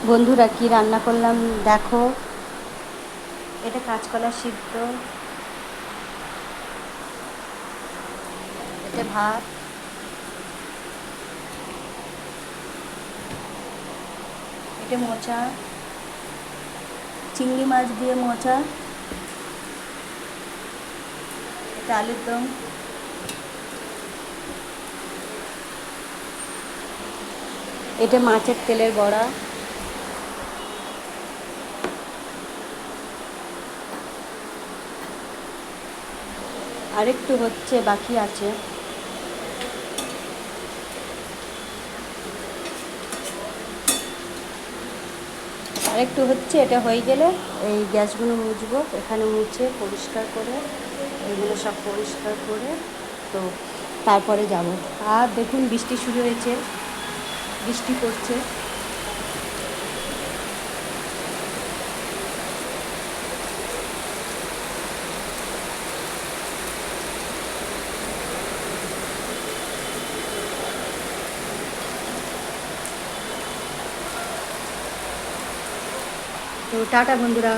বন্ধুরা কি রান্না করলাম দেখো। এটা কাঁচকলা সিদ্ধ, এটা ভাত, এটা মোচা, চিংড়ি মাছ দিয়ে মোচা, এটা আলুর দম, এটা মাছের তেলের বড়া, আরেকটু হচ্ছে বাকি আছে। আরেকটু হচ্ছে, এটা হয়ে গেলে এই গ্যাসগুলো মুছবো, এখানে মুছে পরিষ্কার করে এগুলো সব পরিষ্কার করে তো তারপরে যাব। আর দেখুন বৃষ্টি শুরু হয়েছে, বৃষ্টি পড়ছে। তো টাটা বন্ধুরা।